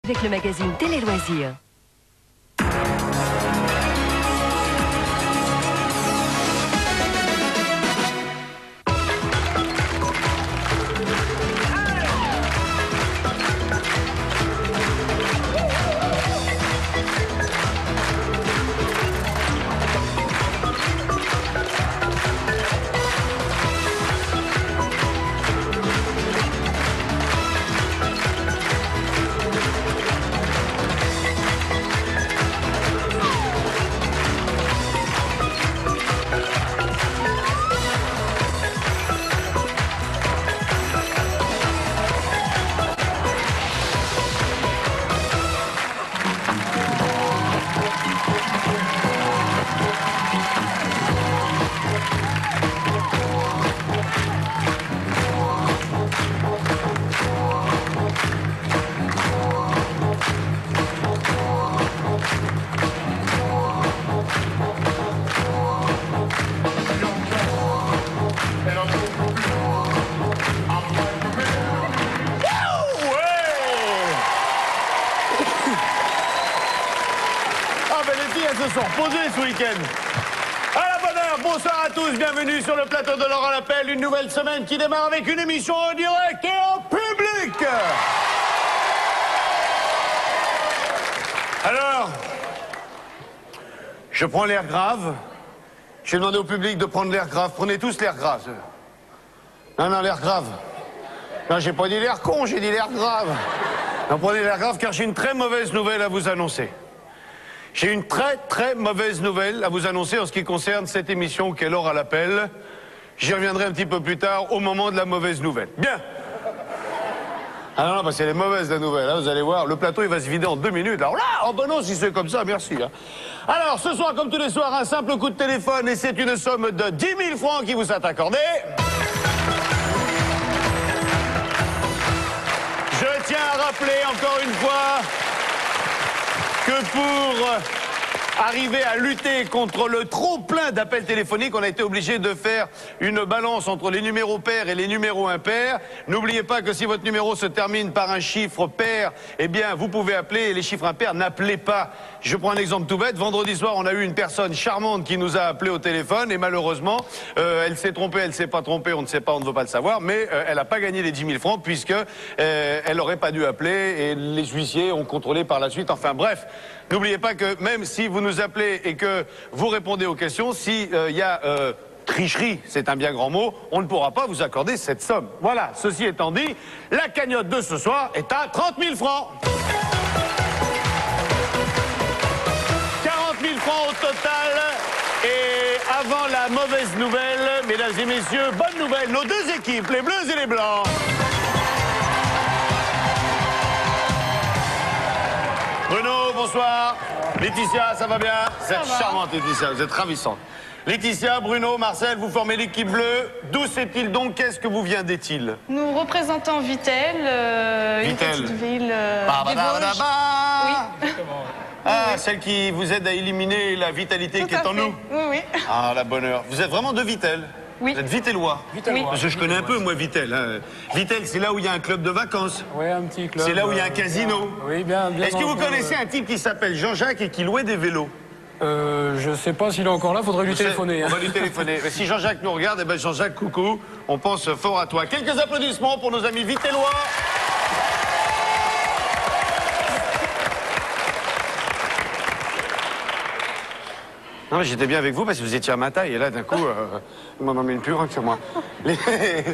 Avec le magazine Télé Loisirs. Se sont reposés ce week-end. À la bonne heure, bonsoir à tous, bienvenue sur le plateau de Laurent Lappel, une nouvelle semaine qui démarre avec une émission en direct et en public. Alors, je prends l'air grave. J'ai demandé au public de prendre l'air grave. Prenez tous l'air grave. Non, l'air grave. Non, j'ai pas dit l'air con, j'ai dit l'air grave. Non, prenez l'air grave car j'ai une très mauvaise nouvelle à vous annoncer. J'ai une très mauvaise nouvelle à vous annoncer en ce qui concerne cette émission qu'est Laurent Lappel. J'y reviendrai un petit peu plus tard au moment de la mauvaise nouvelle. Bien. Ah non, bah c'est les mauvaises la nouvelle, hein, vous allez voir, le plateau il va se vider en 2 minutes. Alors là, oh ben non, si c'est comme ça, merci. Hein. Alors, ce soir, comme tous les soirs, un simple coup de téléphone et c'est une somme de 10 000 francs qui vous est accordée. Je tiens à rappeler encore une fois que pour arriver à lutter contre le trop-plein d'appels téléphoniques, on a été obligé de faire une balance entre les numéros pairs et les numéros impairs. N'oubliez pas que si votre numéro se termine par un chiffre pair, eh bien, vous pouvez appeler et les chiffres impairs, n'appelez pas. Je prends un exemple tout bête. Vendredi soir, on a eu une personne charmante qui nous a appelé au téléphone et malheureusement, elle s'est trompée, elle s'est pas trompée, on ne sait pas, on ne veut pas le savoir, mais elle n'a pas gagné les 10 000 francs puisque elle n'aurait pas dû appeler et les huissiers ont contrôlé par la suite. Enfin bref, n'oubliez pas que même si vous nous appelez et que vous répondez aux questions, s'il y a tricherie, c'est un bien grand mot, on ne pourra pas vous accorder cette somme. Voilà, ceci étant dit, la cagnotte de ce soir est à 30 000 francs. 40 000 francs au total. Et avant la mauvaise nouvelle, mesdames et messieurs, bonne nouvelle, nos deux équipes, les bleus et les blancs. Bruno, bonsoir. Laetitia, ça va bien? Vous êtes charmante, Laetitia, vous êtes ravissante. Laetitia, Bruno, Marcel, vous formez l'équipe bleue. D'où c'est-il donc? Qu'est-ce que vous viendez-il? Nous représentons Vittel, une petite ville des Vosges. Oui. Ah, celle qui vous aide à éliminer la vitalité qui est en nous? Oui. Ah, la bonne heure. Vous êtes vraiment de Vittel? Oui. Vous êtes Vitellois? Oui. Parce que je connais un peu, moi, Vittel. Hein. Vittel, c'est là où il y a un club de vacances. Oui, un petit club. C'est là où il y a un casino. Oui, bien. Est-ce que vous connaissez un type qui s'appelle Jean-Jacques et qui louait des vélos? Je sais pas s'il est encore là, faudrait lui téléphoner. On va lui téléphoner. Mais si Jean-Jacques nous regarde, eh ben Jean-Jacques, coucou, on pense fort à toi. Quelques applaudissements pour nos amis Vitellois. Non, mais j'étais bien avec vous parce que vous étiez à ma taille et là, d'un coup, vous m'en amenez plus rien que sur moi.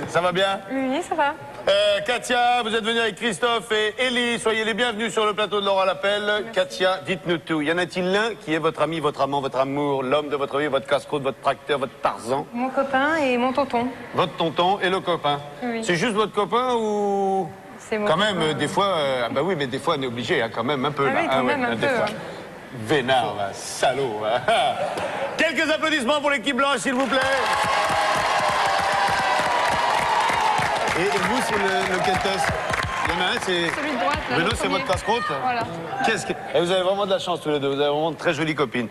Ça va bien? Oui, ça va. Katia, vous êtes venue avec Christophe et Élie. Soyez les bienvenus sur le plateau de Laurent Lappel. Merci. Katia, dites-nous tout. Y en a-t-il l'un qui est votre ami, votre amant, votre amour, l'homme de votre vie, votre casse-croûte, votre tracteur, votre Tarzan? Mon copain et mon tonton. Votre tonton et le copain? Oui. C'est juste votre copain ou... C'est mon Quand copain. même, des fois... bah oui, mais des fois, on est obligé, hein, quand même, un peu. Ah là. oui, quand même, un des peu. fois. Vénard, salaud. Quelques applaudissements pour l'équipe blanche, s'il vous plaît. Et vous, c'est lequel test? Il y en a un, c'est... Celui de droite, là, Bruno, le c'est premier. votre casse-croûte? Voilà. Qu'est-ce que... Et vous avez vraiment de la chance tous les deux, vous avez vraiment de très jolies copines.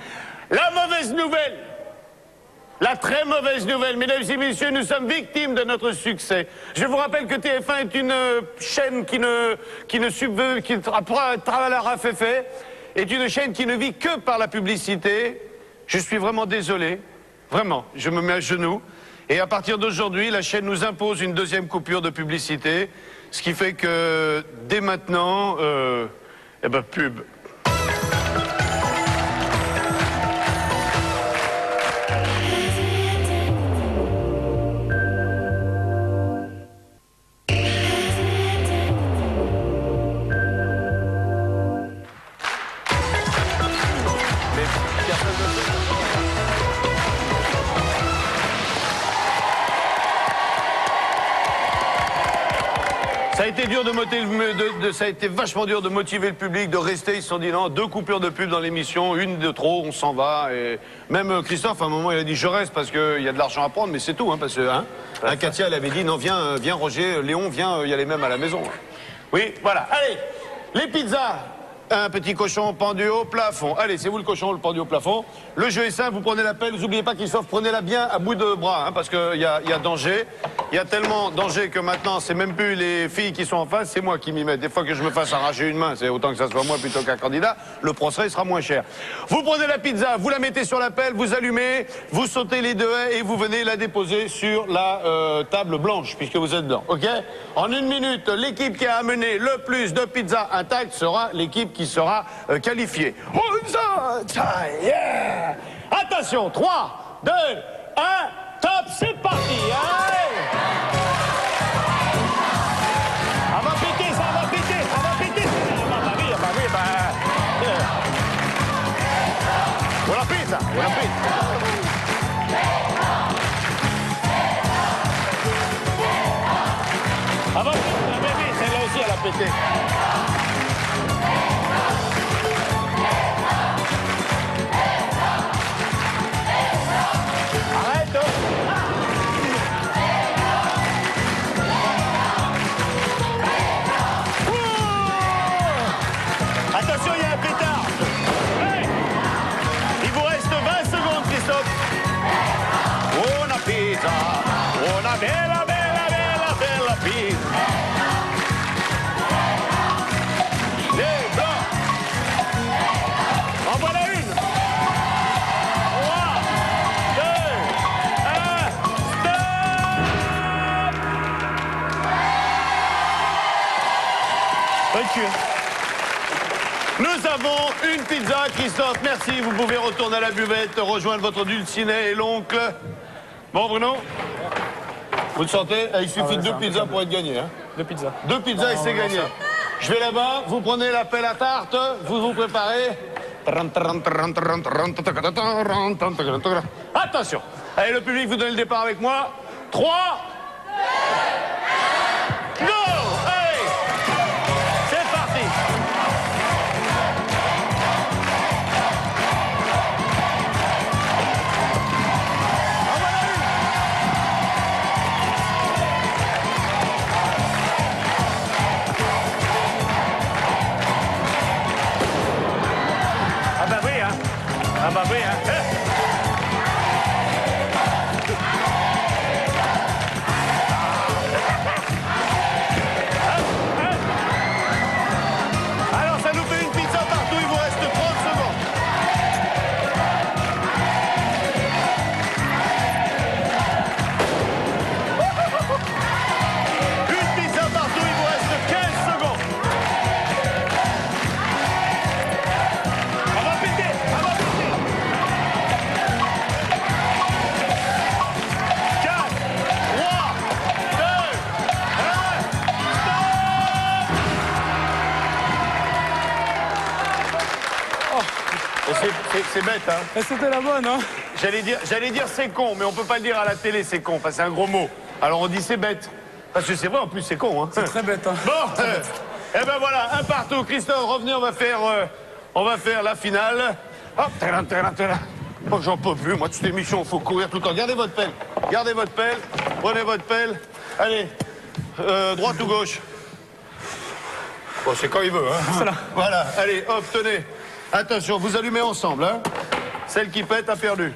La mauvaise nouvelle, La très mauvaise nouvelle, mesdames et messieurs, nous sommes victimes de notre succès. Je vous rappelle que TF1 est une chaîne qui est une chaîne qui ne vit que par la publicité. Je suis vraiment désolé, vraiment, je me mets à genoux. Et à partir d'aujourd'hui, la chaîne nous impose une deuxième coupure de publicité, ce qui fait que dès maintenant, pub. Ça a été dur ça a été vachement dur de motiver le public, de rester. Ils se sont dit non, 2 coupures de pub dans l'émission, une de trop, on s'en va. Et même Christophe, à un moment, il a dit je reste parce qu'il y a de l'argent à prendre, mais c'est tout, hein, parce que Katia, elle avait dit non, viens Roger, Léon, viens y aller même à la maison. Oui, voilà. Allez, les pizzas. Un petit cochon pendu au plafond. Allez, c'est vous le cochon, le pendu au plafond. Le jeu est simple, vous prenez la pelle, vous n'oubliez pas Christophe, prenez-la bien à bout de bras, hein, parce qu'il y a danger. Il y a tellement danger que maintenant, c'est même plus les filles qui sont en face, c'est moi qui m'y mets. Des fois que je me fasse arracher une main, c'est autant que ça soit moi plutôt qu'un candidat, le procès sera moins cher. Vous prenez la pizza, vous la mettez sur la pelle, vous allumez, vous sautez les 2 haies et vous venez la déposer sur la table blanche, puisque vous êtes dedans, ok? En 1 minute, l'équipe qui a amené le plus de pizzas intactes sera l'équipe qui sera qualifiée. Yeah! Attention, 3, 2, 1, top, c'est parti! Allez! Ça va péter, ça va péter, ça va péter! Buona pizza, buona pizza! Ça va péter, celle-là aussi, elle a pété. Attention, il y a un pétard. Hey, il vous reste 20 secondes, Christophe. Una pizza, una bella, bella, bella, bella pizza. Les blancs. En voilà une. 3, 2, 1, stop. Bonne cure. Nous avons une pizza, Christophe, merci. Vous pouvez retourner à la buvette, rejoindre votre dulcinet et l'oncle. Bon, Bruno, vous le sentez? Il suffit de 2 pizzas pour être gagné. Hein. 2 pizzas. 2 pizzas et c'est gagné. Je vais là-bas, vous prenez la pelle à tarte, vous vous préparez. Attention. Allez, le public, vous donnez le départ avec moi. 3, 2, go! Allez, c'est parti. Ah bah oui, hein. Alors ça nous fait une pizza partout, il vous reste 30 secondes. Une pizza partout, il vous reste 15 secondes. On va péter, on va péter. 4, 3, 2, 1, stop. C'est bête, hein. C'était la bonne, hein. J'allais dire c'est con, mais on peut pas le dire à la télé, c'est con. Enfin, c'est un gros mot. Alors on dit c'est bête. Parce que c'est vrai, en plus, c'est con, hein. C'est très bête, hein. Bon, eh ben voilà, un partout. Christophe, revenez, on va faire la finale. Hop, oh, j'en peux plus, moi, de cette émission, il faut courir tout le temps. Gardez votre pelle, prenez votre pelle. Allez, droite ou gauche? Bon, c'est quand il veut, hein. C'est là. Voilà, allez, hop, tenez. Attention, vous allumez ensemble, hein. Celle qui pète a perdu.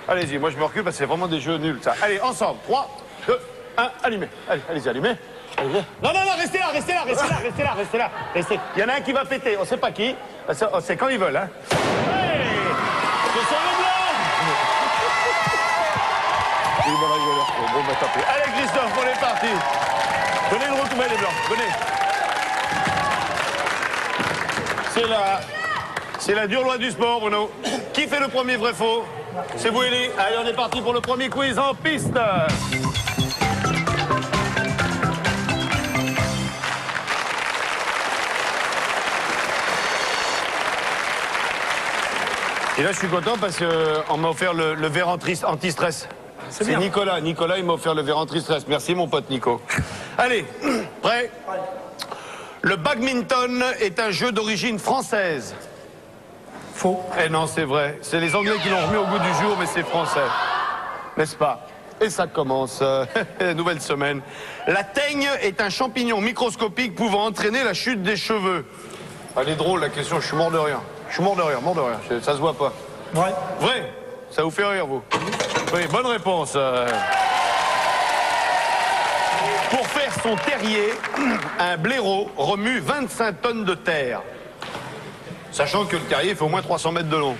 Allez-y, moi je me recule parce que c'est vraiment des jeux nuls, ça. Allez, ensemble. 3, 2, 1, allumez. Allez, allez-y, allumez. Allez. Non, restez là. Restez. Il y en a un qui va péter, on sait pas qui. C'est quand ils veulent, hein. Hey, ce sont les blancs. Bon, bah, tant pis. Allez, Christophe, on est parti. Venez le retrouver, les blancs. Venez. C'est la dure loi du sport, Bruno. Qui fait le premier vrai-faux? C'est vous, Élie. Allez, on est parti pour le premier quiz en piste. Et là, je suis content parce qu'on m'a offert le verre anti-stress. C'est Nicolas. Nicolas, il m'a offert le verre anti-stress. Merci, mon pote Nico. Allez, prêt? Le badminton est un jeu d'origine française. Faux. Eh non, c'est vrai. C'est les Anglais qui l'ont remis au goût du jour, mais c'est français. N'est-ce pas? Et ça commence. Nouvelle semaine. La teigne est un champignon microscopique pouvant entraîner la chute des cheveux. Elle est drôle, la question. Je suis mort de rien. Ça se voit pas. Vrai. Vrai? Ça vous fait rire, vous? Oui, bonne réponse. Pour faire son terrier, un blaireau remue 25 tonnes de terre. Sachant que le terrier fait au moins 300 mètres de long.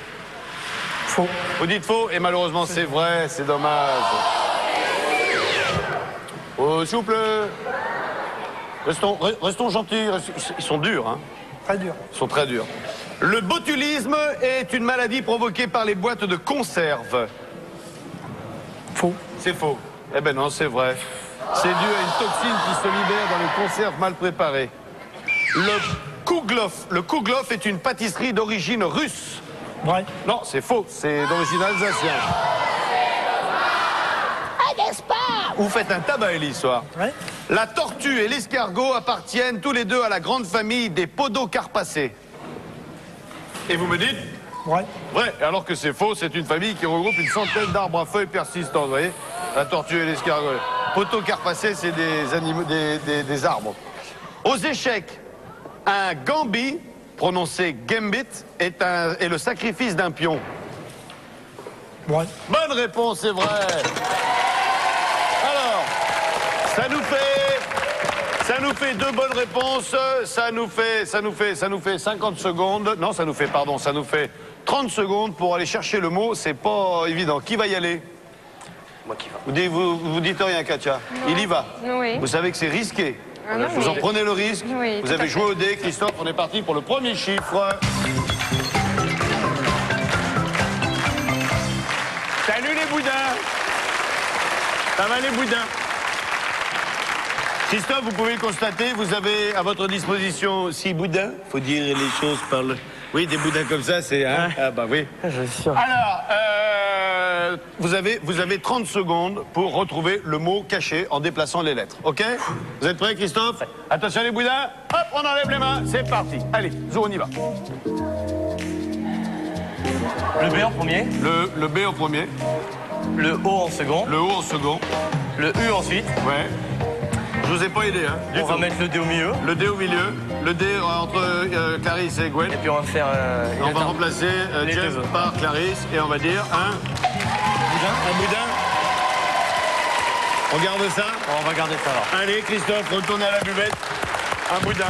Faux. Vous dites faux, et malheureusement c'est vrai, c'est dommage. Oh, s'il vous plaît. Restons gentils, ils sont durs, hein. Très dur. Ils sont très durs. Le botulisme est une maladie provoquée par les boîtes de conserve. Faux. C'est faux. Eh ben non, c'est vrai. C'est dû à une toxine qui se libère dans les conserves mal préparées. Le kouglof est une pâtisserie d'origine russe. Vrai. Non, c'est faux. C'est d'origine alsacienne. Ah, n'est-ce pas? Vous faites un tabac, Élie, ce soir. Ouais. La tortue et l'escargot appartiennent tous les deux à la grande famille des podocarpacées. Et vous me dites? Vrai. Vrai, alors que c'est faux, c'est une famille qui regroupe une centaine d'arbres à feuilles persistantes, vous voyez? La tortue et l'escargot. Podocarpacées, c'est des animaux, des arbres. Aux échecs, un gambit, prononcé gambit, est le sacrifice d'un pion. Vrai. Bonne réponse, c'est vrai. Alors, ça nous fait 2 bonnes réponses. Ça nous fait 50 secondes. Non, ça nous fait 30 secondes pour aller chercher le mot. C'est pas évident. Qui va y aller? Moi qui va. Vous dites rien, Katia? Non. Il y va. Oui. Vous savez que c'est risqué. Ah non, Vous en oui. prenez le risque. Oui, vous tout avez à joué fait. au dé. Christophe, on est parti pour le premier chiffre. Salut les boudins. Ça va les boudins? Christophe, vous pouvez le constater, vous avez à votre disposition 6 boudins. Faut dire les choses par le... Oui, des boudins comme ça, c'est... Hein? Ah bah oui. Je suis sûr. Alors, vous avez 30 secondes pour retrouver le mot caché en déplaçant les lettres, ok? Vous êtes prêts, Christophe? Attention les boudins, hop, on enlève les mains, c'est parti. Allez, Zou, on y va. Le B en premier, Le B au premier, le O en second, le O au second, le U ensuite. ouais. Je vous ai pas aidé, hein, du On va tout. mettre le D au milieu. Le D au milieu, le D entre Clarisse et Gwen. Et puis on va faire On va remplacer Les Jeff deux autres. par Clarisse et on va dire un boudin. On garde ça. On va garder ça alors. Allez, Christophe, retournez à la buvette. Un boudin.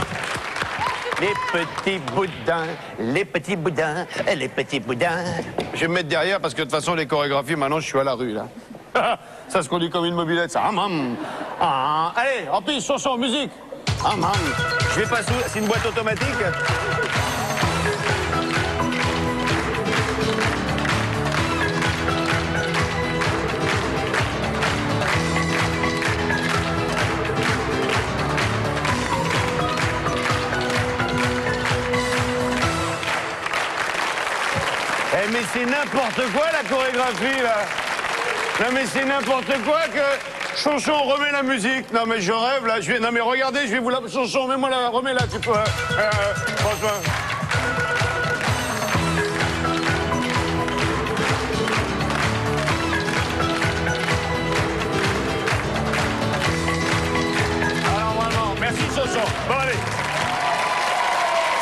Les petits boudins, les petits boudins, les petits boudins. Je vais me mettre derrière parce que de toute façon, les chorégraphies, maintenant, je suis à la rue, là. Ça se conduit comme une mobilette, ça. Allez, en plus, chanson, musique. Je vais pas sous... C'est une boîte automatique. Eh mais c'est n'importe quoi la chorégraphie là. Non mais c'est n'importe quoi que Chanson remet la musique. Non mais je rêve là. Non mais regardez, je vais vous la Chanson, mets-moi la, remets-la tu peux. Franchement. Alors vraiment, merci Chanson. Bon allez.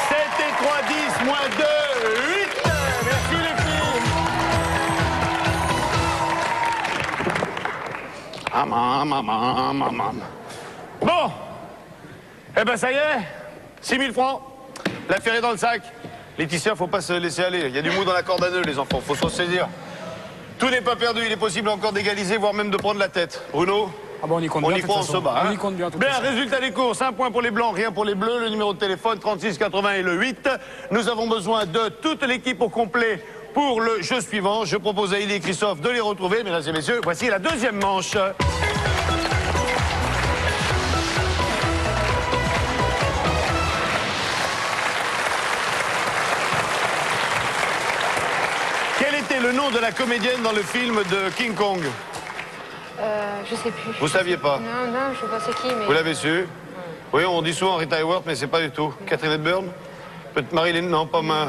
7 et 3, 10, moins 2, 8. Merci les filles. Bon. Eh ben ça y est, 6 000 francs. L'affaire est dans le sac. Laetitia, faut pas se laisser aller. Il y a du mou dans la corde à nœud, les enfants. Faut s'en saisir. Tout n'est pas perdu. Il est possible encore d'égaliser, voire même de prendre la tête. Bruno? Ah bon, on y compte On bien. y croit, on se bat. On y compte bien, de toute Bien, façon. résultat des courses. 1 point pour les blancs, rien pour les bleus. Le numéro de téléphone, 36 80 et le 8. Nous avons besoin de toute l'équipe au complet pour le jeu suivant. Je propose à Élie et Christophe de les retrouver. Mesdames et messieurs, voici la deuxième manche. Quel était le nom de la comédienne dans le film de King Kong? Je sais plus. Vous saviez pas? Non, non, je sais pas c'est qui, mais... Vous l'avez su? Oui, on dit souvent Rita Hayworth, mais c'est pas du tout. Catherine Hepburn? Peut-être Marilyn, non, pas ma...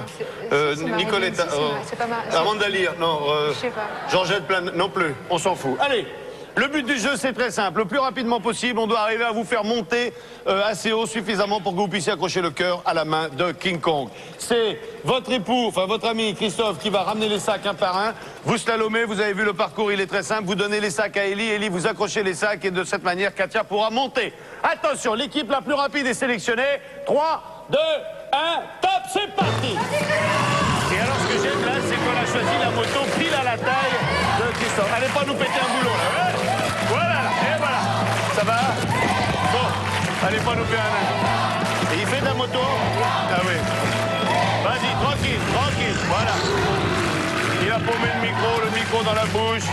c'est Nicoletta... Marilyn, c'est pas Amanda Lear, non. Je sais pas. Georgette Plan, non plus. On s'en fout. Allez, le but du jeu, c'est très simple. Le plus rapidement possible, on doit arriver à vous faire monter assez haut, suffisamment pour que vous puissiez accrocher le cœur à la main de King Kong. C'est votre époux, enfin votre ami Christophe, qui va ramener les sacs un par un. Vous slalomez, vous avez vu le parcours, il est très simple. Vous donnez les sacs à Élie, Élie, vous accrochez les sacs et de cette manière, Katia pourra monter. Attention, l'équipe la plus rapide est sélectionnée. 3, 2, 1, top, c'est parti! Et alors, ce que j'aime là, c'est qu'on a choisi la moto pile à la taille de Christophe. Allez pas nous péter un boulot, là. Ouais. Voilà, et voilà. Ça va? Bon, allez pas nous faire un... Et il fait de la moto? Ah oui. Vas-y, tranquille, tranquille, voilà. Il a paumé le micro dans la bouche.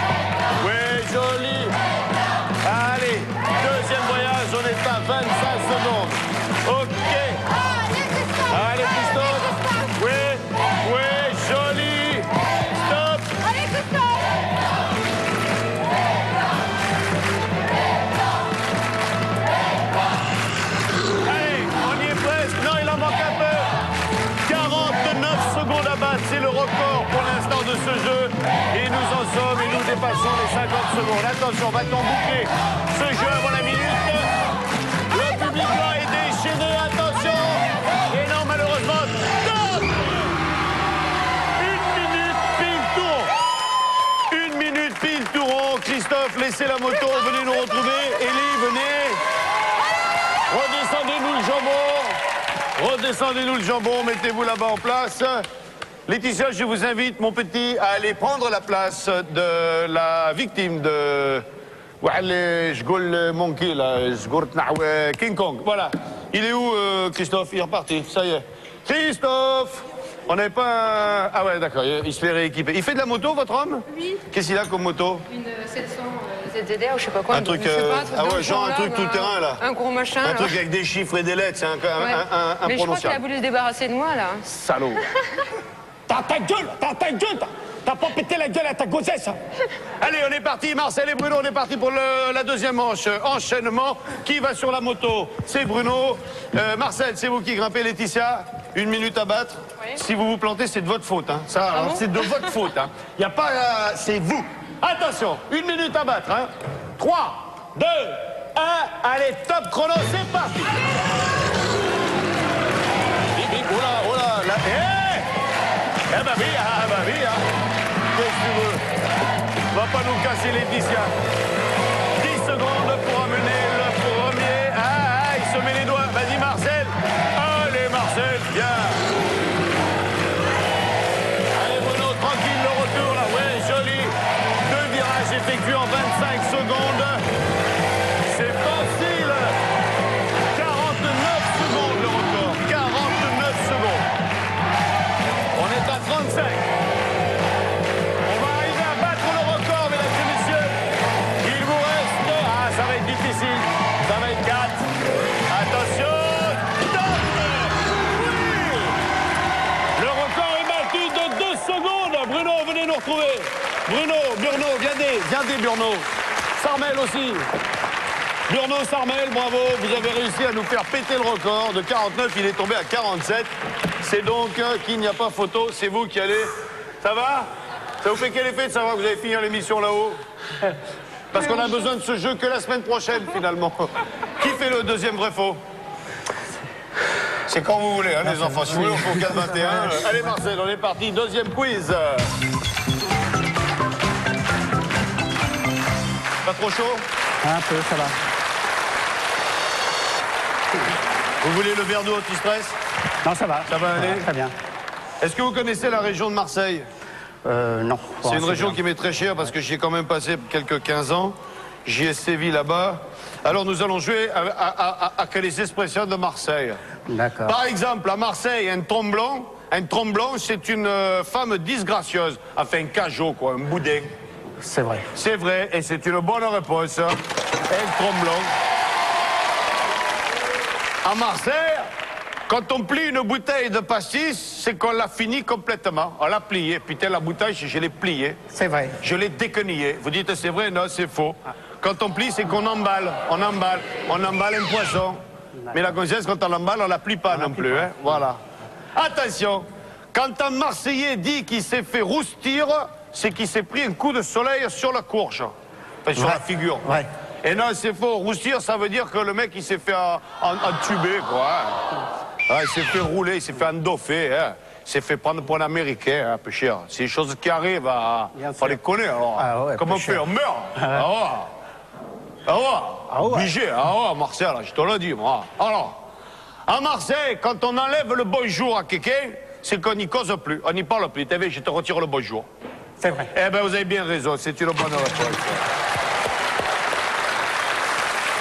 Oui, joli. Allez, deuxième voyage, on est à 25 secondes. OK. Allez, Christophe. Oui, oui, joli. Stop. Allez, Christophe! Allez, on y est presque. Non, il en manque un peu. 49 secondes à battre, c'est le record pour l'instant de ce jeu. Et nous en sommes et nous dépassons les 50 secondes. Attention, va-t-on boucler ce jeu avant la minute? Le public là est déchaîné, attention. Et non, malheureusement, stop. 1 minute pile tour. 1 minute pile tour. Christophe, laissez la moto, venez nous retrouver. Élie, venez. Redescendez-nous le jambon. Redescendez-nous le jambon, mettez-vous là-bas en place. Laetitia, je vous invite, mon petit, à aller prendre la place de la victime de... Monkey, là, King Kong. Voilà. Il est où, Christophe? Il est reparti, ça y est. Christophe! On n'avait pas... Ah ouais, d'accord, il se fait rééquiper. Il fait de la moto, votre homme? Oui. Qu'est-ce qu'il a comme moto? Une 700 ZZR ou je sais pas quoi. Un truc, je sais pas, ah ouais, dans le genre un là, truc tout terrain, là. Un gros machin. Un là. truc avec des chiffres et des lettres, c'est Ouais. Mais je crois qu'il a voulu se débarrasser de moi, là. Salaud. T'as ta gueule, t'as pas pété la gueule à ta gossesse. Allez, on est parti, Marcel et Bruno, on est parti pour la deuxième manche. Enchaînement, qui va sur la moto? C'est Bruno. Marcel, c'est vous qui grimpez, Laetitia. 1 minute à battre. Oui. Si vous vous plantez, c'est de votre faute. Hein. Ça, alors, c'est de votre faute. Hein. Y a pas... c'est vous. Attention, 1 minute à battre. Hein. 3, 2, 1, allez, top chrono, c'est parti. Bip, bip, oh là, là. Eh bah oui, hein. Qu'est-ce que tu veux? Va pas nous casser Laetitia. 10 secondes pour amener le premier. Ah, il se met les doigts. Vas-y, Marcel. Allez, Marcel, viens. Allez, Bruno, tranquille, le retour, là. Ouais, joli. 2 virages effectués en 25 secondes. C'est facile. 49 secondes, le record. 49 secondes. On est à 35. On va arriver à battre le record, mesdames et messieurs. Il vous reste... Ah, ça va être difficile. Ça va être 4. Attention. Stop. Oui. Le record est battu de 2 secondes. Bruno, venez nous retrouver. Burno, viens, Burno. Sarmel aussi. Burno, Sarmel, bravo. Vous avez réussi à nous faire péter le record. De 49, il est tombé à 47. C'est donc qu'il n'y a pas photo. C'est vous qui allez... Ça va? Ça vous fait quel effet de savoir que vous allez finir l'émission là-haut? Parce qu'on a besoin de ce jeu que la semaine prochaine, finalement. Qui fait le deuxième vrai-faux? C'est quand vous voulez, hein, les enfants. Si vous voulez, on fait au 4-21. Allez, Marcel, on est parti. Deuxième quiz. Pas trop chaud? Un peu, ça va. Vous voulez le verre d'eau anti-stress? Non, ça va. Ça va aller? Très bien. Est-ce que vous connaissez la région de Marseille? Non. C'est une région qui m'est très chère parce que j'y ai quand même passé quelques 15 ans. J'y ai sévi là-bas. Alors nous allons jouer à quelques expressions de Marseille. D'accord. Par exemple, à Marseille, un tromblon, c'est une femme disgracieuse. Enfin, un cajot, quoi, un boudin. C'est vrai. C'est vrai, et c'est une bonne réponse. Un tromblon. À Marseille, quand on plie une bouteille de pastis, c'est qu'on l'a fini complètement. On l'a pliée. Putain, la bouteille, je l'ai pliée. C'est vrai. Je l'ai déquenillée. Vous dites c'est vrai? Non, c'est faux. Quand on plie, c'est qu'on emballe. On emballe un poisson. Mais la conscience, quand on l'emballe, on la plie pas non plus. Hein? Voilà. Attention, quand un Marseillais dit qu'il s'est fait roustir, c'est qu'il s'est pris un coup de soleil sur la courge. Enfin, sur la figure. Ouais. Et non, c'est faux. Roustir, ça veut dire que le mec, il s'est fait entuber, quoi. Ah, il s'est fait rouler, il s'est fait endoffer, hein. Il s'est fait prendre pour un Américain, hein, peu cher. C'est des choses qui arrivent, faut les connaître, alors. Ah ouais, comment on fait? On meurt. Ah ouais. Ah ouais. Ah ouais. Obligé, ah ouais, Marseille, là, je te le dis, moi. Alors, à Marseille, quand on enlève le bonjour à quelqu'un, c'est qu'on n'y cause plus, on n'y parle plus. T'as vu, je te retire le bonjour. C'est vrai. Eh bien, vous avez bien raison, c'est une bonne réponse.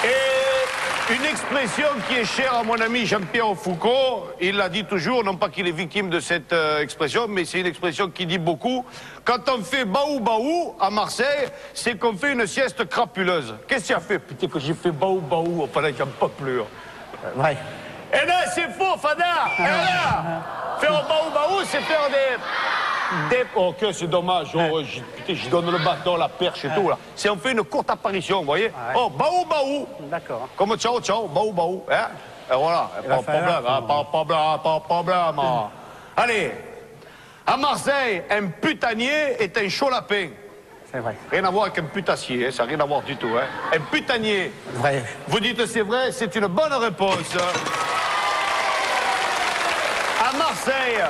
Et une expression qui est chère à mon ami Jean-Pierre Foucault, il l'a dit toujours, non pas qu'il est victime de cette expression, mais c'est une expression qui dit beaucoup. Quand on fait baou baou à Marseille, c'est qu'on fait une sieste crapuleuse. Qu'est-ce que tu as fait? Putain, que j'ai fait baou baou, pendant qu'il n'y a pas plus. Ouais. Eh bien, c'est faux, Fada. Eh bien, faire baou baou, c'est faire des... Oh, que c'est dommage. Oh, putain, je donne le bâton, la perche et tout, là. C'est on fait une courte apparition, vous voyez. Oh, baou baou. D'accord. Comme ciao ciao, baou baou. Hein? Et voilà, pas de problème, hein, pas de problème, pas de problème. Hein. Allez, à Marseille, un putanier est un chaud lapin. C'est vrai. Rien à voir avec un putassier, hein, ça n'a rien à voir du tout. Hein. Un putanier. Vrai. Vous dites c'est vrai, c'est une bonne réponse. À Marseille,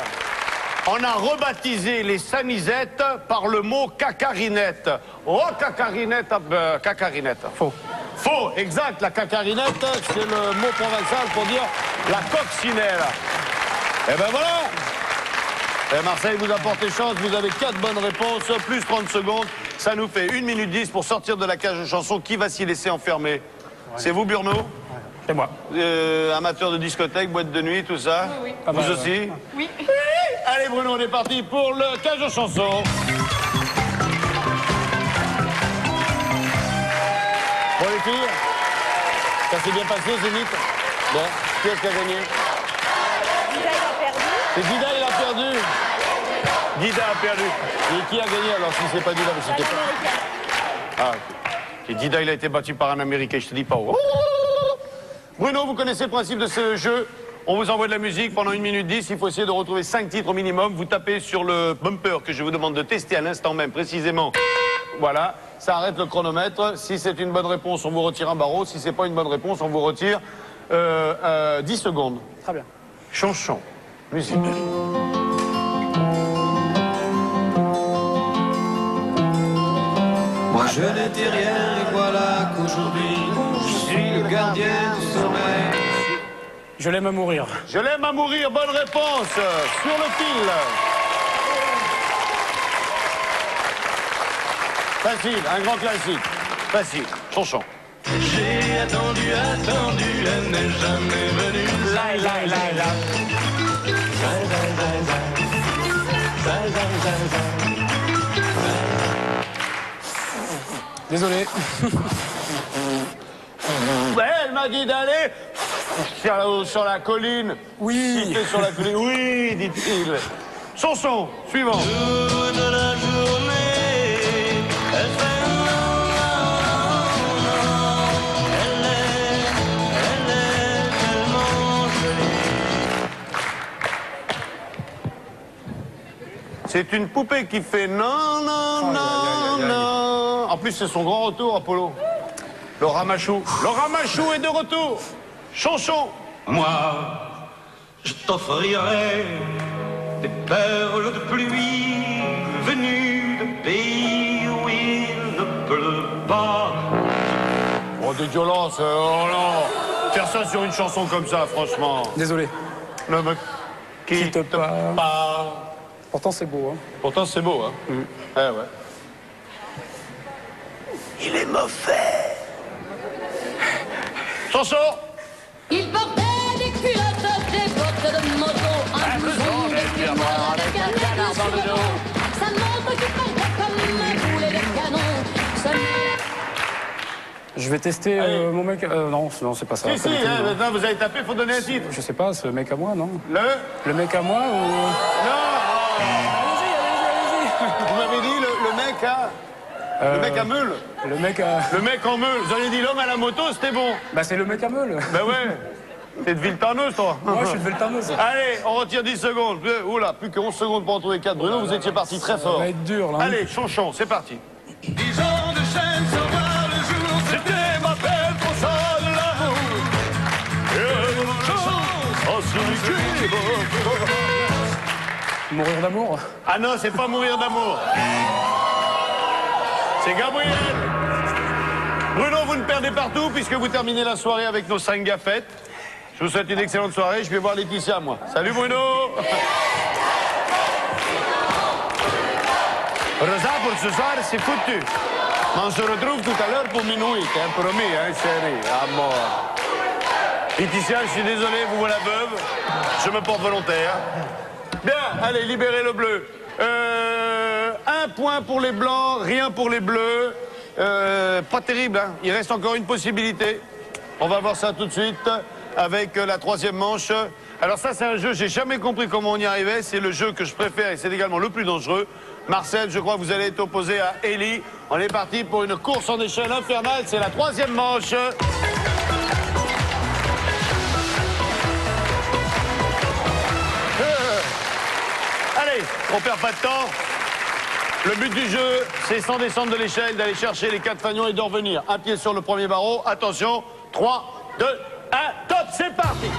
on a rebaptisé les sanisettes par le mot cacarinette. Oh, cacarinette, cacarinette. Faux. Faux, exact. La cacarinette, c'est le mot provençal pour dire la coccinelle. Et ben voilà. Et Marseille vous a porté chance, vous avez 4 bonnes réponses, plus 30 secondes. Ça nous fait 1 minute 10 pour sortir de la cage de chansons. Qui va s'y laisser enfermer? Ouais. C'est vous, Burno? Ouais. C'est moi. Amateur de discothèque, boîte de nuit, tout ça? Oui. Vous aussi? Oui. Allez Bruno, on est parti pour le cage de chansons. Bon les filles, ça s'est bien passé, Zénith? Bon, qui est-ce qui a gagné? Dida, il a perdu. C'est Dida, il a perdu. Dida a perdu. Et qui a gagné alors si c'est pas Dida? C'était pas... Ah, ok. Et Dida, il a été battu par un Américain, je te dis pas où. Bruno, vous connaissez le principe de ce jeu? On vous envoie de la musique pendant 1 minute 10. Il faut essayer de retrouver 5 titres au minimum. Vous tapez sur le bumper que je vous demande de tester à l'instant même, précisément. Voilà, ça arrête le chronomètre. Si c'est une bonne réponse, on vous retire un barreau. Si c'est pas une bonne réponse, on vous retire 10 secondes. Très bien. Chanson, musique. Moi je n'étais rien et voilà qu'aujourd'hui je suis le gardien du sommeil. Je l'aime à mourir. Je l'aime à mourir, bonne réponse. Sur le fil. Facile, un grand classique. Facile, chanson. J'ai attendu, elle n'est jamais venue. Lai, lai, lai, lai. Désolé. Elle m'a dit d'aller sur la colline. Oui. Cité sur la colline. Oui, dit-il. Chanson, suivant. Toute la journée, elle fait elle est tellement jolie. C'est une poupée qui fait non, non, non, non. En plus, c'est son grand retour, Apollo. Le Ramachou. Le Ramachou est de retour. Chanson. Moi, je t'offrirai des perles de pluie venues de pays où il ne pleut pas. Oh, dégueulasse, oh non. Faire ça sur une chanson comme ça, franchement. Désolé. Le mec qui Quitte pas. Pourtant, c'est beau, hein. Pourtant, c'est beau, hein. Eh ouais. Il est mauvais. Chanson. Il portait des culottes, des bottes de moto, un blouson, des pieds noirs avec un canard sur le dos. Sa montre qui parlait comme un boulet de canon. Je vais tester mon mec. Non, c'est pas ça. Si, maintenant vous avez tapé, faut donner un titre. Je sais pas, ce mec à moi, non? Le mec à moi ou. Non. Allez-y. Vous m'avez dit le mec à. Le mec à meule. Le mec à. Le mec en meule. Vous avez dit l'homme à la moto, c'était bon. Bah, c'est le mec à meule. Ben ouais. T'es de Villetarneuse, toi. Moi, je suis de Villetarneuse. Allez, on retire 10 secondes. Oula, plus que 11 secondes pour en trouver 4. Bruno, vous étiez parti très fort. Ça va être dur, là. Allez, chanchon, c'est parti. 10 ans de chaîne sans voir le jour. C'était ma belle pour ça de l'amour. Et une chance en solitude. Mourir d'amour. Ah non, c'est pas mourir d'amour. C'est Gabriel. Bruno, vous ne perdez partout puisque vous terminez la soirée avec nos 5 gaffettes. Je vous souhaite une excellente soirée. Je vais voir Laetitia, moi. Salut Bruno. Rosa, pour ce soir, c'est foutu. On se retrouve tout à l'heure pour minuit, hein, promis, hein, chérie. À mort. Laetitia, je suis désolé, vous voilà veuve. Je me porte volontaire. Bien, allez, libérez le bleu. 1 point pour les blancs, rien pour les bleus. Pas terrible, hein. Il reste encore une possibilité. On va voir ça tout de suite avec la 3e manche. Alors ça, c'est un jeu, j'ai jamais compris comment on y arrivait. C'est le jeu que je préfère et c'est également le plus dangereux. Marcel, je crois que vous allez être opposé à Élie. On est parti pour une course en échelle infernale. C'est la 3e manche. Allez, on perd pas de temps. Le but du jeu, c'est sans descendre de l'échelle, d'aller chercher les 4 fagnons et de revenir. Un pied sur le premier barreau. Attention, 3, 2, 1, top, c'est parti.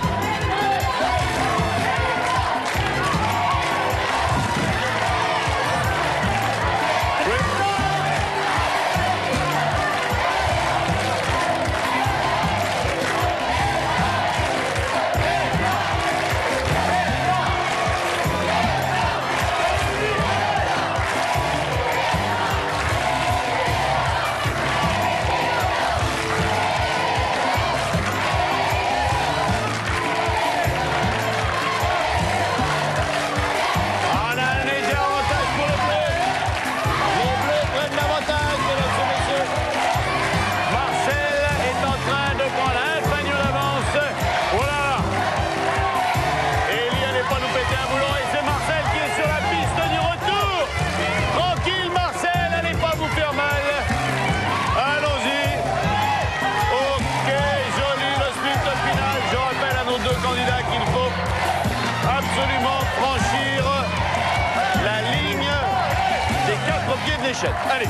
Allez.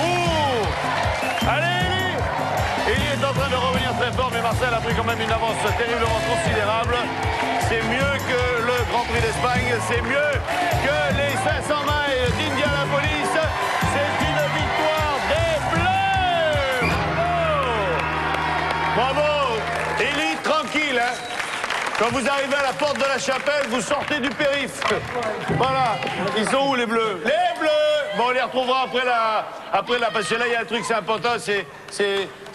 Ouh. Allez, Élie. Élie est en train de revenir très fort, mais Marcel a pris quand même une avance terriblement considérable. C'est mieux que le Grand Prix d'Espagne, c'est mieux que les 500 miles d'Indianapolis. C'est une victoire des Bleus. Bravo. Bravo. Élie, tranquille, hein. Quand vous arrivez à la porte de la chapelle, vous sortez du périph'. Voilà. Ils sont où les Bleus? Les Bleus. Bon, on les retrouvera après la, parce que là, il y a un truc, c'est important, c'est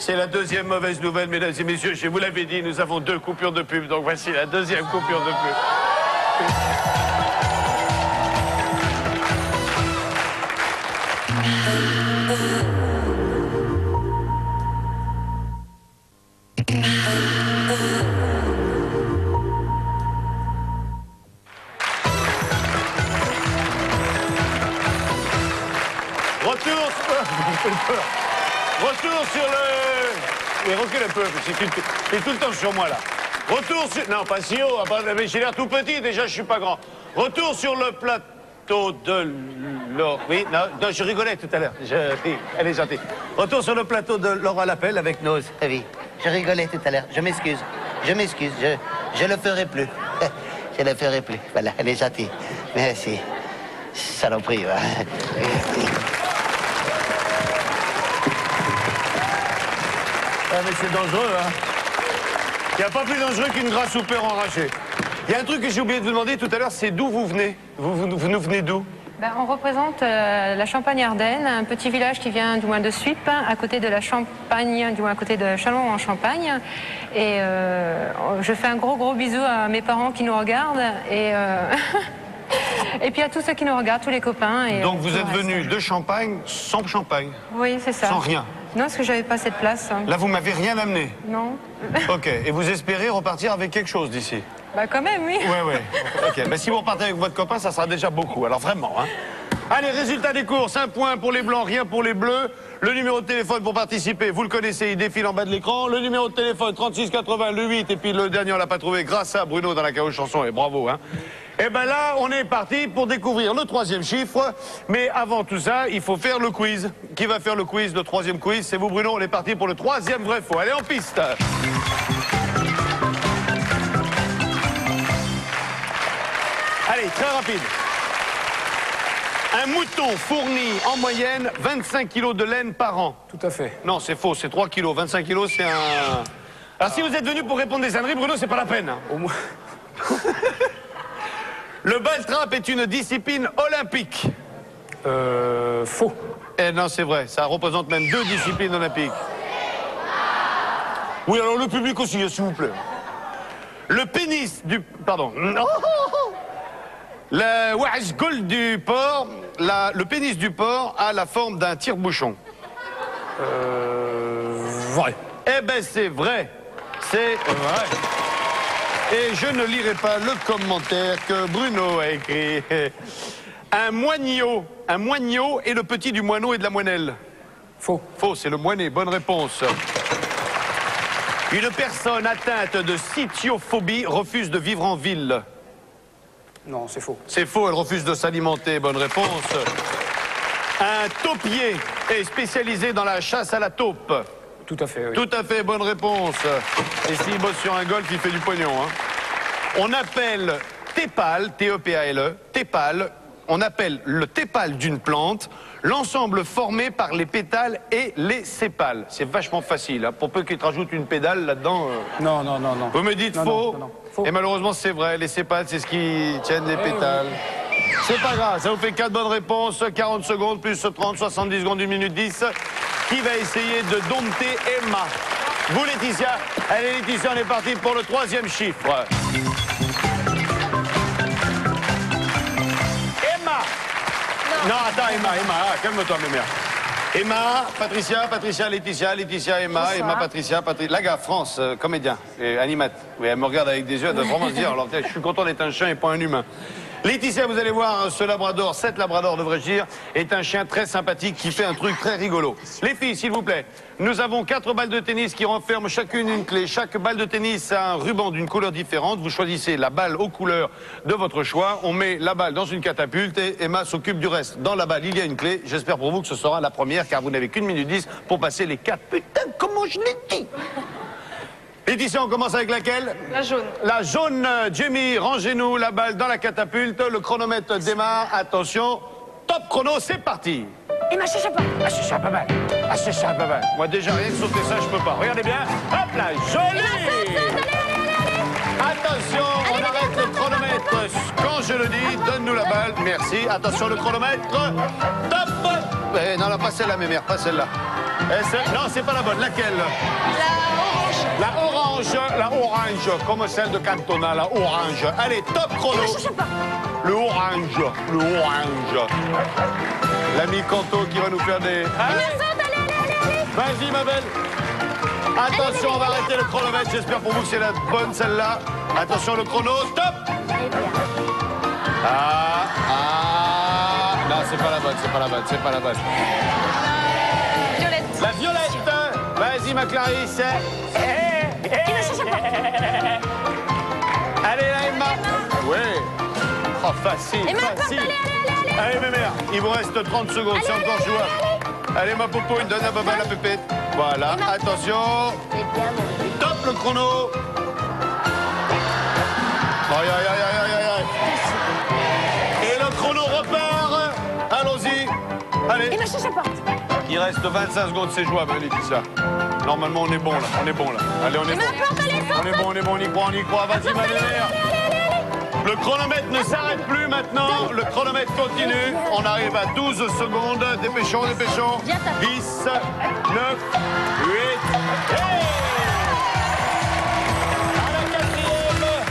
la 2e mauvaise nouvelle, mesdames et messieurs. Je vous l'avais dit, nous avons 2 coupures de pub, donc voici la 2e coupure de pub. Retour sur le... Mais recule un peu, parce que tu es tout le temps sur moi, là. Retour sur... Non, pas si haut, mais j'ai l'air tout petit, déjà, je suis pas grand. Retour sur le plateau de l'or... Oui, non, je rigolais tout à l'heure. Elle est gentille. Retour sur le plateau de l'or à l'appel avec nos... Oui, je rigolais tout à l'heure. Je m'excuse. Je m'excuse. Je le ferai plus. Je le ferai plus. Voilà, elle est gentille. Merci. Saloperie, va. Merci. Ah, mais c'est dangereux, hein. Il n'y a pas plus dangereux qu'une grasse ou peur enragée. Il y a un truc que j'ai oublié de vous demander tout à l'heure, c'est d'où vous venez? Vous nous venez d'où? Ben, on représente la Champagne-Ardenne, un petit village qui vient du moins de Suippes, à côté de la Champagne, du moins à côté de Châlons en Champagne. Et je fais un gros bisou à mes parents qui nous regardent et, et puis à tous ceux qui nous regardent, tous les copains. Et donc vous êtes venus de Champagne sans champagne? Oui, c'est ça. Sans rien? Non, parce que j'avais pas cette place. Là, vous m'avez rien amené? Non. Ok, et vous espérez repartir avec quelque chose d'ici? Bah quand même, oui. Ouais. Ok, mais si vous repartez avec votre copain, ça sera déjà beaucoup. Alors vraiment, hein. Allez, résultat des courses. 1 point pour les blancs, rien pour les bleus. Le numéro de téléphone pour participer, vous le connaissez, il défile en bas de l'écran. Le numéro de téléphone, 3680, le 8. Et puis le dernier, on l'a pas trouvé grâce à Bruno dans la KO chanson. Et bravo, hein. Et ben là, on est parti pour découvrir le 3e chiffre. Mais avant tout ça, il faut faire le quiz. Qui va faire le quiz, le 3e quiz? C'est vous, Bruno. On est parti pour le 3e vrai-faux. Allez, en piste. Allez, très rapide. Un mouton fournit en moyenne 25 kilos de laine par an. Tout à fait. Non, c'est faux, c'est 3 kilos. 25 kilos, c'est un... Alors si vous êtes venu pour répondre des âneries, Bruno, c'est pas la peine. Au moins. Le ball-trap est une discipline olympique. Faux. Eh non, c'est vrai, ça représente même 2 disciplines olympiques. Oui, alors le public aussi, s'il vous plaît. Le pénis du... Pardon. Le wa'ashgol du porc, le pénis du porc a la forme d'un tire-bouchon. Vrai. Eh ben c'est vrai. C'est vrai. Et je ne lirai pas le commentaire que Bruno a écrit. Un moineau est le petit du moineau et de la moinelle. Faux. Faux, c'est le moinet. Bonne réponse. Une personne atteinte de sitiophobie refuse de vivre en ville. Non, c'est faux. C'est faux, elle refuse de s'alimenter. Bonne réponse. Un taupier est spécialisé dans la chasse à la taupe. Tout à fait, oui. Tout à fait, bonne réponse. Et s'il bosse sur un golf, il fait du pognon. Hein. On appelle tépale, T-E-P-A-L-E, tépale, on appelle le tépale d'une plante l'ensemble formé par les pétales et les sépales. C'est vachement facile. Hein. Pour peu qu'il te rajoute une pédale là-dedans... Non. Vous me dites non, faux, non, faux. Et malheureusement c'est vrai, les sépales c'est ce qui tiennent les pétales. Oui. C'est pas grave, ça vous fait 4 bonnes réponses, 40 secondes plus 30, 70 secondes, 1 minute 10. Qui va essayer de dompter Emma? Vous Laetitia? Allez Laetitia, on est parti pour le 3e chiffre. Emma! Non, attends Emma, calme-toi mes mères. Emma, Patricia, Laetitia, Emma, bonsoir. Emma, Patricia, Laga, France, comédien, animateur. Oui, elle me regarde avec des yeux, elle doit vraiment se dire, alors je suis content d'être un chien et pas un humain. Laetitia, vous allez voir, ce labrador, cet labrador devrais-je dire, est un chien très sympathique qui fait un truc très rigolo. Les filles, s'il vous plaît, nous avons 4 balles de tennis qui renferment chacune une clé. Chaque balle de tennis a un ruban d'une couleur différente. Vous choisissez la balle aux couleurs de votre choix. On met la balle dans une catapulte et Emma s'occupe du reste. Dans la balle, il y a une clé. J'espère pour vous que ce sera la première car vous n'avez qu'1 minute 10 pour passer les 4. Putain, comment je l'ai dit? Laetitia, on commence avec laquelle? La jaune. La jaune, Jamie, rangez-nous la balle dans la catapulte. Le chronomètre démarre. Attention, top chrono, c'est parti. Et ma chacha pas. Ah, c'est ça, pas mal. Ah, c'est ça, pas mal. Moi, déjà, rien que sauter ça, je peux pas. Regardez bien. Hop là, joli. Attention, on arrête le chronomètre. Quand je le dis, donne-nous la balle. Merci. Attention, le chronomètre. Top. Non, pas celle-là, mes mères, pas celle-là. Non, c'est pas la bonne. Laquelle? La orange, comme celle de Cantona, la orange. Allez, top chrono. Le orange. L'ami Canto qui va nous faire des... Allez. Vas-y, ma belle. Attention, on va arrêter le chronomètre. J'espère pour vous que c'est la bonne, celle-là. Attention, le chrono, stop. Non, c'est pas la bonne. Violette. La violette. Vas-y, ma Clarisse. Allez, là, Emma. Ouais. Oh, facile. Allez, mes mères, il vous reste 30 secondes, c'est encore jouable. Allez, ma popo, une donne à Baba la pépette. Voilà, attention. Top le chrono. Aïe. Et le chrono repart. Allons-y. Allez. Il reste 25 secondes, c'est jouable, Laetitia. Normalement, on est bon là. On est bon là. Allez, on est bon. On est bon, on y croit. Vas-y, Valérie. Le chronomètre ne s'arrête plus maintenant. Le chronomètre continue. On arrive à 12 secondes. Dépêchons. 10, 9, 8. Hey! À la quatrième.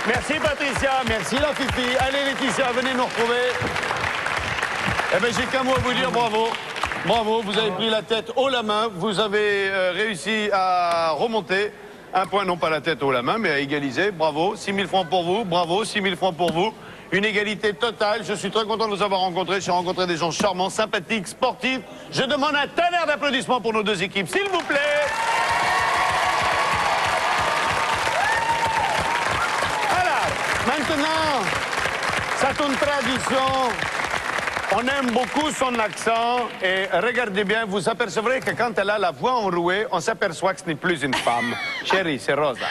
Merci Patricia. Merci la Fifi. Allez Laetitia, venez nous retrouver. Eh bien, j'ai qu'un mot à vous dire. Bravo. Bravo, vous avez pris la tête haut la main. Vous avez réussi à remonter. Un point, non pas la tête ou la main, mais à égaliser. Bravo. 6 000 francs pour vous. Bravo. 6 000 francs pour vous. Une égalité totale. Je suis très content de vous avoir rencontrés. J'ai rencontré des gens charmants, sympathiques, sportifs. Je demande un tonnerre d'applaudissements pour nos deux équipes, s'il vous plaît. Alors, maintenant, c'est une tradition. On aime beaucoup son accent et regardez bien, vous apercevrez que quand elle a la voix enrouée, on s'aperçoit que ce n'est plus une femme. Chérie, c'est Rosa.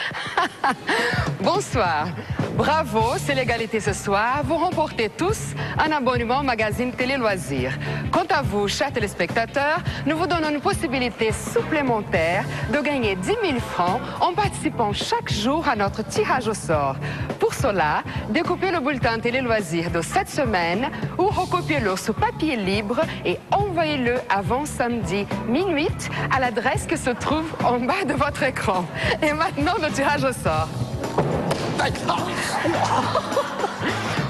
Bonsoir. Bravo, c'est l'égalité ce soir. Vous remportez tous un abonnement au magazine Télé Loisirs. Quant à vous, chers téléspectateurs, nous vous donnons une possibilité supplémentaire de gagner 10 000 francs en participant chaque jour à notre tirage au sort. Pour cela, découpez le bulletin Télé Loisirs de cette semaine ou recopiez-le sur papier libre et envoyez-le avant samedi minuit à l'adresse qui se trouve en bas de votre écran. Et maintenant, le tirage au sort.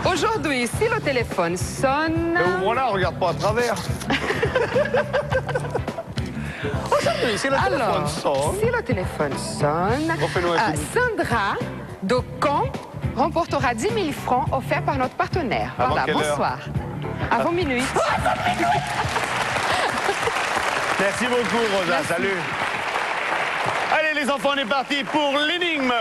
Aujourd'hui, si le téléphone sonne... Voilà, on regarde pas à travers. Aujourd'hui, si le téléphone sonne... Si le téléphone sonne, Sandra de Caen remportera 10 000 francs offerts par notre partenaire. Voilà, bonsoir. Avant minuit. Merci beaucoup, Rosa. Merci. Salut. Allez, les enfants, on est parti pour l'énigme.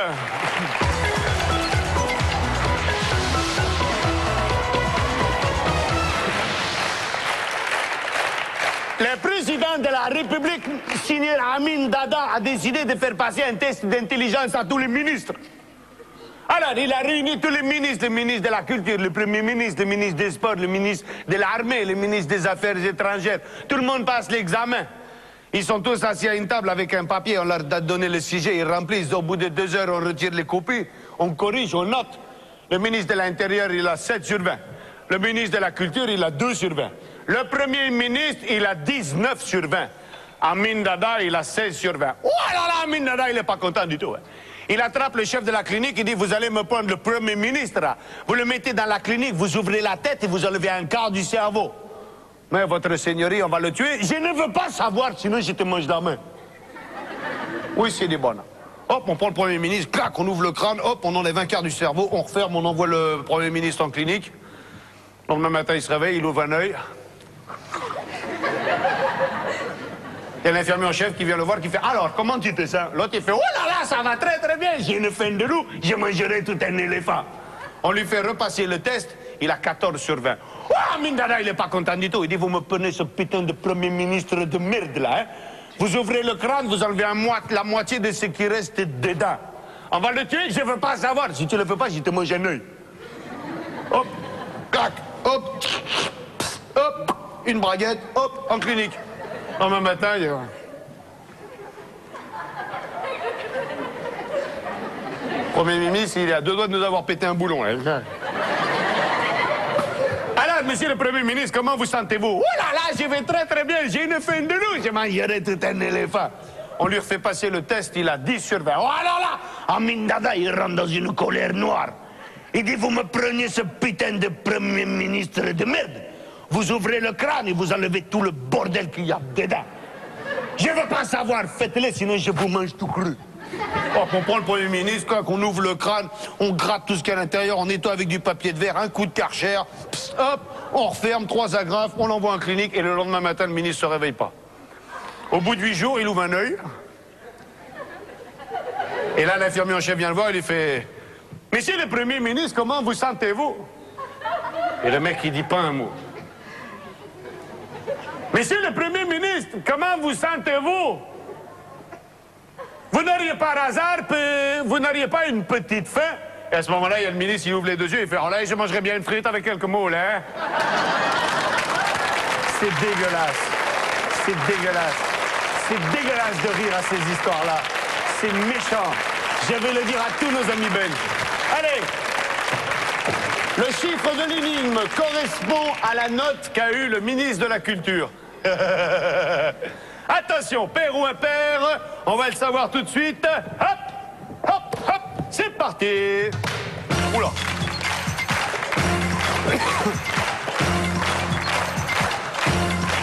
Le président de la République, signé Amin Dada, a décidé de faire passer un test d'intelligence à tous les ministres. Alors, il a réuni tous les ministres, le ministre de la Culture, le Premier ministre, le ministre des Sports, le ministre de l'Armée, le ministre des Affaires étrangères. Tout le monde passe l'examen. Ils sont tous assis à une table avec un papier, on leur a donné le sujet, ils remplissent. Au bout de 2 heures, on retire les copies, on corrige, on note. Le ministre de l'Intérieur, il a 7 sur 20. Le ministre de la Culture, il a 2 sur 20. Le Premier ministre, il a 19 sur 20. Amin Dada, il a 16 sur 20. Oh là là, Amin Dada, il n'est pas content du tout. Hein. Il attrape le chef de la clinique, il dit, vous allez me prendre le Premier ministre. Vous le mettez dans la clinique, vous ouvrez la tête et vous enlevez un quart du cerveau. Mais votre seigneurie, on va le tuer. Je ne veux pas savoir, sinon je te mange la main. Oui, c'est des bonnes. Hop, on prend le Premier ministre, clac, on ouvre le crâne, hop, on enlève un quart du cerveau, on referme, on envoie le Premier ministre en clinique. Le lendemain matin, il se réveille, il ouvre un œil. Il y a l'infirmier en chef qui vient le voir, qui fait « Alors, comment tu te sens ?» L'autre, il fait « Oh là là, ça va très très bien, j'ai une faim de loup, je mangerai tout un éléphant. » On lui fait repasser le test, il a 14 sur 20. « Oh, Amin Dada, il n'est pas content du tout. Il dit « Vous me prenez ce putain de Premier ministre de merde là, hein. Vous ouvrez le crâne, vous enlevez la moitié de ce qui reste dedans. On va le tuer, je ne veux pas savoir. Si tu ne le fais pas, je te mange un œil. » Hop, clac, hop, hop, une braguette, hop, en clinique. Demain matin, il y a... Premier ministre, il est à 2 doigts de nous avoir pété un boulon. Hein. Alors, monsieur le Premier ministre, comment vous sentez-vous? Oh là là, je vais très très bien, j'ai une faim de loup, je mangerai tout un éléphant. On lui refait passer le test, il a 10 sur 20. Oh là là, Amin Dada, il rentre dans une colère noire. Il dit, vous me prenez ce putain de Premier ministre de merde. Vous ouvrez le crâne et vous enlevez tout le bordel qu'il y a dedans. Je ne veux pas savoir, faites-le, sinon je vous mange tout cru. Hop, on prend le Premier ministre, quand on ouvre le crâne, on gratte tout ce qu'il y a à l'intérieur, on nettoie avec du papier de verre, un coup de Karcher, pss, hop, on referme, 3 agrafes, on l'envoie en clinique et le lendemain matin, le ministre ne se réveille pas. Au bout de 8 jours, il ouvre un œil. Et là, l'infirmier en chef vient le voir, il lui fait « Monsieur le Premier ministre, comment vous sentez-vous » Et le mec, il dit pas un mot. Monsieur le Premier ministre, comment vous sentez-vous? Vous n'auriez pas hasard, vous n'auriez pas une petite faim? Et à ce moment-là, il y a le ministre, il ouvre les 2 yeux, il fait « Oh là, je mangerais bien une frite avec quelques moules, hein? » C'est dégueulasse. C'est dégueulasse. c'est dégueulasse de rire à ces histoires-là. C'est méchant. Je vais le dire à tous nos amis belges. Allez! Le chiffre de l'énigme correspond à la note qu'a eue le ministre de la Culture. Attention, pair ou impair, on va le savoir tout de suite. Hop, hop, hop, c'est parti. Oula.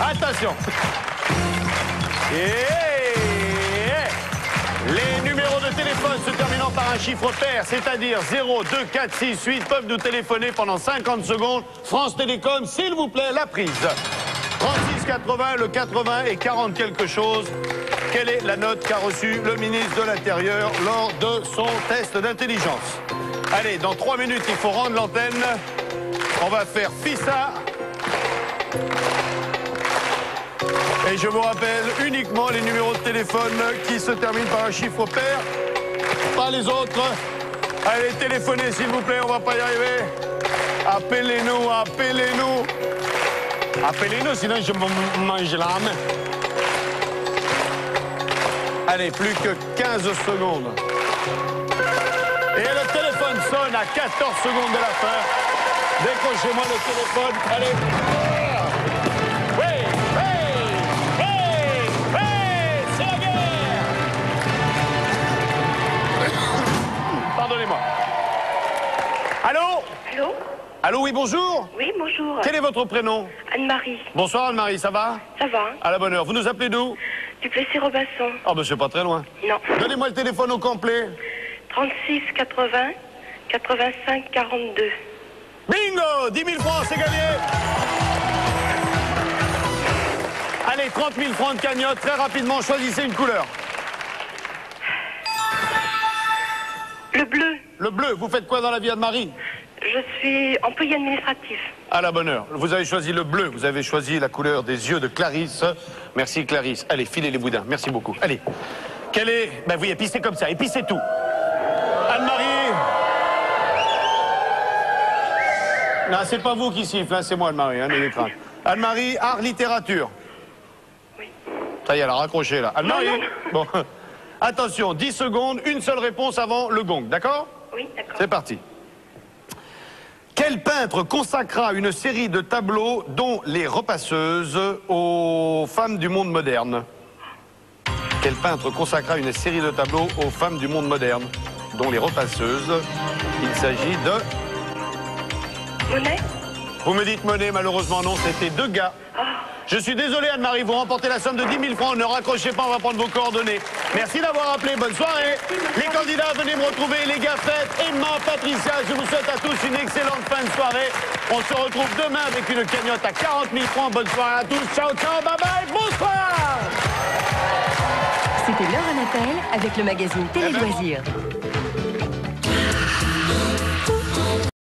Attention. Les numéros de téléphone se terminant par un chiffre pair, c'est-à-dire 0, 2, 4, 6, 8, peuvent nous téléphoner pendant 50 secondes. France Télécom, s'il vous plaît, la prise. 36 80, le 80 et 40 quelque chose. Quelle est la note qu'a reçue le ministre de l'Intérieur lors de son test d'intelligence? Allez, dans 3 minutes, il faut rendre l'antenne. On va faire FISA. Et je vous rappelle uniquement les numéros de téléphone qui se terminent par un chiffre pair. Pas les autres. Allez, téléphonez s'il vous plaît, on va pas y arriver. Appelez-nous, appelez-nous. Appelez-nous, sinon je me mange la main. Allez, plus que 15 secondes. Et le téléphone sonne à 14 secondes de la fin. Décrochez-moi le téléphone. Allez. C'est la guerre. Pardonnez-moi. Allô? Allô? Allô, oui, bonjour. Oui, bonjour. Quel est votre prénom? Anne-Marie. Bonsoir Anne-Marie, ça va? Ça va? À la bonne heure. Vous nous appelez d'où? Du Plessis-Robinson. Oh, ben c'est pas très loin. Non. Donnez-moi le téléphone au complet. 36 80 85 42. Bingo! 10 000 francs, c'est gagné! Allez, 30 000 francs de cagnotte. Très rapidement, choisissez une couleur. Le bleu. Le bleu. Vous faites quoi dans la vie, Anne-Marie? Je suis employé administratif. À la bonne heure. Vous avez choisi le bleu. Vous avez choisi la couleur des yeux de Clarisse. Merci, Clarisse. Allez, filez les boudins. Merci beaucoup. Allez. Quelle est... Ben oui, épicez comme ça. Épicez tout. Anne-Marie. Non, c'est pas vous qui siffle, hein, c'est moi, Anne-Marie. Hein, n'ayez crainte. Anne-Marie, art, littérature. Oui. Ça y est, elle a raccroché, là. Anne-Marie. Bon. Attention, 10 secondes, une seule réponse avant le gong, d'accord? Oui, d'accord. C'est parti. Quel peintre consacra une série de tableaux dont les repasseuses aux femmes du monde moderne? Quel peintre consacra une série de tableaux aux femmes du monde moderne dont les repasseuses? Il s'agit de... Monet? Vous me dites Monet, malheureusement non, c'était Degas. Oh. Je suis désolé Anne-Marie, vous remportez la somme de 10 000 francs, ne raccrochez pas, on va prendre vos coordonnées. Merci d'avoir appelé, bonne soirée. Les candidats, venez me retrouver, les gars, faites. Emma, Patricia, je vous souhaite à tous une excellente fin de soirée. On se retrouve demain avec une cagnotte à 40 000 francs. Bonne soirée à tous, ciao, ciao, bye bye, bonsoir. C'était l'heure à Natal avec le magazine Télé Loisirs.